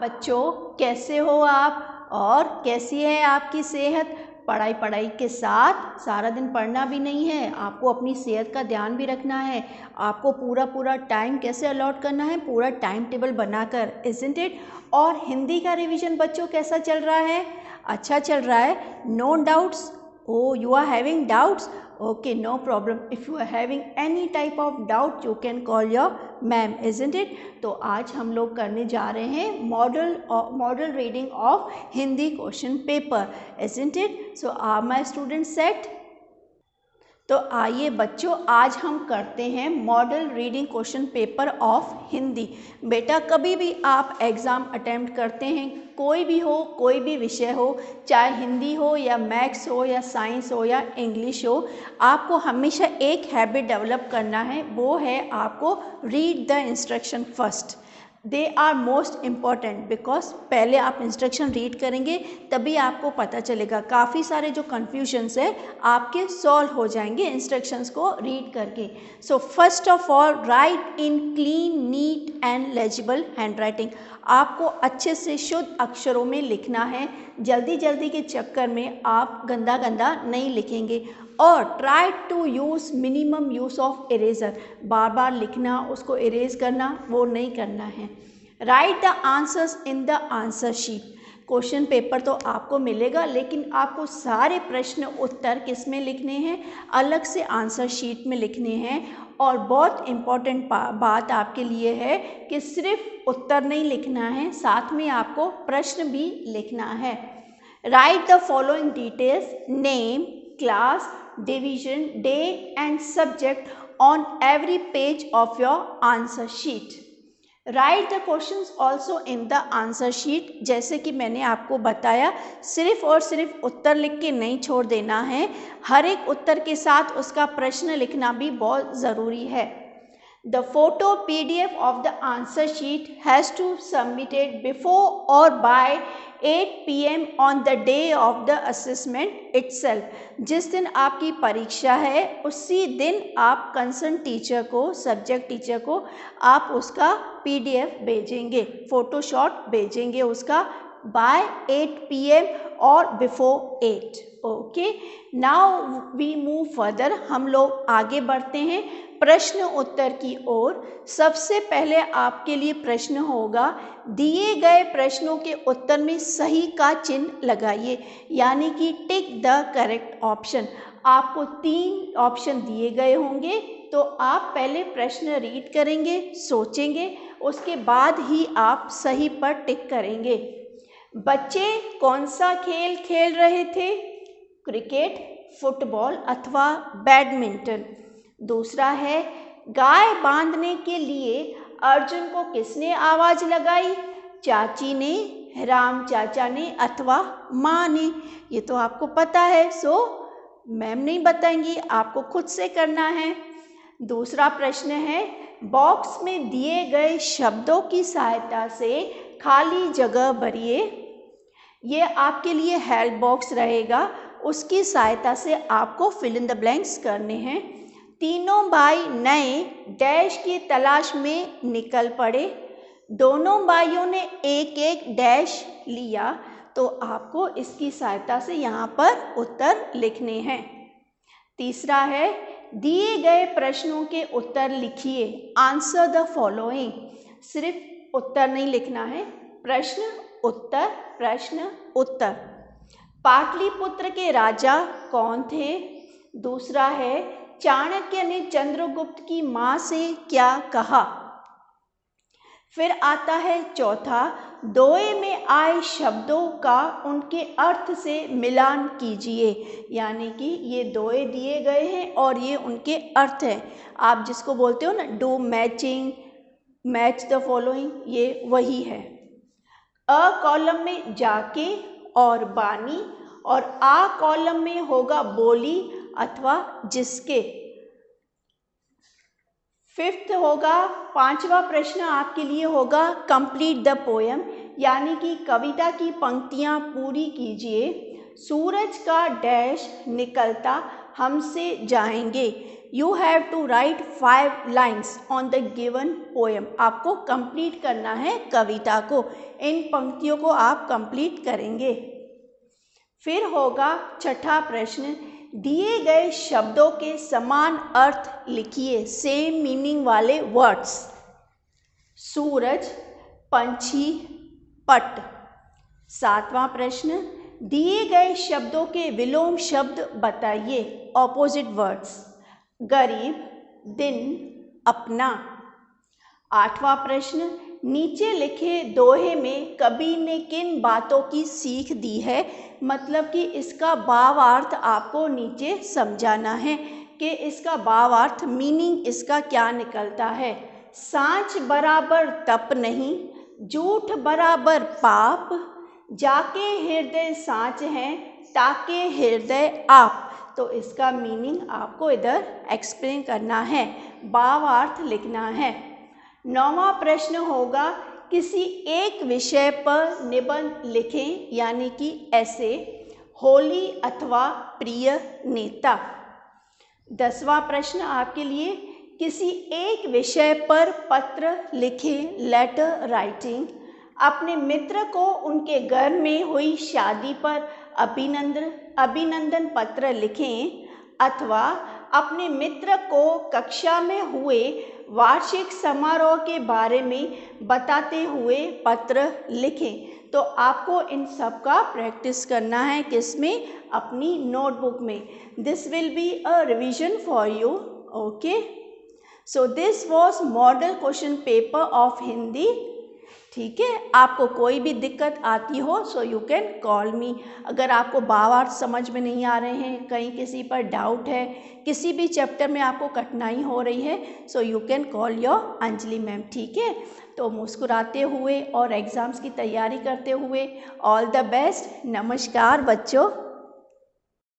बच्चों, कैसे हो आप और कैसी है आपकी सेहत। पढ़ाई के साथ सारा दिन पढ़ना भी नहीं है, आपको अपनी सेहत का ध्यान भी रखना है। आपको पूरा टाइम कैसे अलॉट करना है, पूरा टाइम टेबल बनाकर, इज़न्ट इट। और हिंदी का रिवीजन बच्चों कैसा चल रहा है? अच्छा चल रहा है, no doubts. Oh, you are having doubts? Okay, no problem. If you are having any type of doubt, you can call your ma'am, isn't it? तो आज हम लोग करने जा रहे हैं model reading of Hindi question paper, isn't it? So are my students set? तो आइए बच्चों, आज हम करते हैं model reading question paper of Hindi. बेटा, कभी भी आप एग्ज़ाम अटेम्प्ट करते हैं, कोई भी हो, कोई भी विषय हो, चाहे हिंदी हो या मैथ्स हो या साइंस हो या इंग्लिश हो, आपको हमेशा एक हैबिट डेवलप करना है, वो है आपको read the instruction first. They are most important because पहले आप इंस्ट्रक्शन रीड करेंगे तभी आपको पता चलेगा। काफ़ी सारे जो कन्फ्यूजन्स है आपके सॉल्व हो जाएंगे इंस्ट्रक्शंस को रीड करके। So first of all, right in clean, neat and legible hand writing. आपको अच्छे से शुद्ध अक्षरों में लिखना है। जल्दी के चक्कर में आप गंदा नहीं लिखेंगे। और try to use minimum use of eraser. बार लिखना, उसको इरेज करना, वो नहीं करना है। Write the answers in the answer sheet. Question paper तो आपको मिलेगा, लेकिन आपको सारे प्रश्न उत्तर किस में लिखने हैं? अलग से आंसर शीट में लिखने हैं। और बहुत इम्पॉर्टेंट बात आपके लिए है कि सिर्फ उत्तर नहीं लिखना है, साथ में आपको प्रश्न भी लिखना है। Write the following details: name, class, division, day and subject on every page of your answer sheet. Write the questions also in the answer sheet. जैसे कि मैंने आपको बताया, सिर्फ और सिर्फ उत्तर लिख के नहीं छोड़ देना है, हर एक उत्तर के साथ उसका प्रश्न लिखना भी बहुत ज़रूरी है। The photo PDF of the answer sheet has to submitted before or by 8 PM on the day of the assessment itself. जिस दिन आपकी परीक्षा है उसी दिन आप कंसर्न टीचर को, सब्जेक्ट टीचर को आप उसका PDF भेजेंगे, फोटोशॉट भेजेंगे उसका by 8 PM और before 8. Okay, now we move further. हम लोग आगे बढ़ते हैं प्रश्न उत्तर की ओर। सबसे पहले आपके लिए प्रश्न होगा, दिए गए प्रश्नों के उत्तर में सही का चिन्ह लगाइए, यानी कि टिक द करेक्ट ऑप्शन। आपको 3 ऑप्शन दिए गए होंगे, तो आप पहले प्रश्न रीड करेंगे, सोचेंगे, उसके बाद ही आप सही पर टिक करेंगे। बच्चे कौन सा खेल खेल रहे थे? क्रिकेट, फुटबॉल अथवा बैडमिंटन। दूसरा है, गाय बांधने के लिए अर्जुन को किसने आवाज़ लगाई? चाची ने, राम चाचा ने अथवा माँ ने। ये तो आपको पता है, सो मैम नहीं बताएंगी, आपको खुद से करना है। दूसरा प्रश्न है, बॉक्स में दिए गए शब्दों की सहायता से खाली जगह भरिए। ये आपके लिए हेल्प बॉक्स रहेगा, उसकी सहायता से आपको फिल इन द ब्लैंक्स करने हैं। तीनों भाई नए डैश की तलाश में निकल पड़े। दोनों भाइयों ने एक डैश लिया, तो आपको इसकी सहायता से यहाँ पर उत्तर लिखने हैं। तीसरा है, दिए गए प्रश्नों के उत्तर लिखिए, आंसर द फॉलोइंग। सिर्फ उत्तर नहीं लिखना है, प्रश्न उत्तर, प्रश्न उत्तर। पाटलिपुत्र के राजा कौन थे? दूसरा है, चाणक्य ने चंद्रगुप्त की माँ से क्या कहा? फिर आता है चौथा, दोए में आए शब्दों का उनके अर्थ से मिलान कीजिए, यानी कि ये दोए दिए गए हैं और ये उनके अर्थ हैं। आप जिसको बोलते हो ना do matching, match the following, ये वही है। अ कॉलम में जाके और बानी, और आ कॉलम में होगा बोली अथवा जिसके। फिफ्थ होगा, 5वां प्रश्न आपके लिए होगा कंप्लीट द पोएम, यानी कि कविता की पंक्तियां पूरी कीजिए। सूरज का डैश निकलता हमसे जाएंगे। You have to write 5 lines on the given poem. आपको कंप्लीट करना है कविता को, इन पंक्तियों को आप कंप्लीट करेंगे। फिर होगा छठा प्रश्न, दिए गए शब्दों के समान अर्थ लिखिए, सेम मीनिंग वाले वर्ड्स। सूरज, पंछी, पट। सातवां प्रश्न, दिए गए शब्दों के विलोम शब्द बताइए, ऑपोजिट वर्ड्स। गरीब, दिन, अपना। आठवां प्रश्न, नीचे लिखे दोहे में कवि ने किन बातों की सीख दी है, मतलब कि इसका भावार्थ आपको नीचे समझाना है कि इसका भावार्थ मीनिंग इसका क्या निकलता है। सांच बराबर तप नहीं, झूठ बराबर पाप, जाके हृदय सांच है, ताके हृदय आप। तो इसका मीनिंग आपको इधर एक्सप्लेन करना है, भावार्थ लिखना है। नौवां प्रश्न होगा, किसी एक विषय पर निबंध लिखें, यानी कि ऐसे, होली अथवा प्रिय नेता। 10वां प्रश्न आपके लिए, किसी एक विषय पर पत्र लिखें, लेटर राइटिंग। अपने मित्र को उनके घर में हुई शादी पर अभिनंदन पत्र लिखें, अथवा अपने मित्र को कक्षा में हुए वार्षिक समारोह के बारे में बताते हुए पत्र लिखें। तो आपको इन सब का प्रैक्टिस करना है, किसमें? अपनी नोटबुक में। This will be a revision for you, okay. So this was model question paper of Hindi. ठीक है, आपको कोई भी दिक्कत आती हो सो यू कैन कॉल मी। अगर आपको भावार्थ समझ में नहीं आ रहे हैं, कहीं किसी पर डाउट है, किसी भी चैप्टर में आपको कठिनाई हो रही है, so you can call your Anjali ma'am. ठीक है, तो मुस्कुराते हुए और एग्ज़ाम्स की तैयारी करते हुए ऑल द बेस्ट। नमस्कार बच्चों।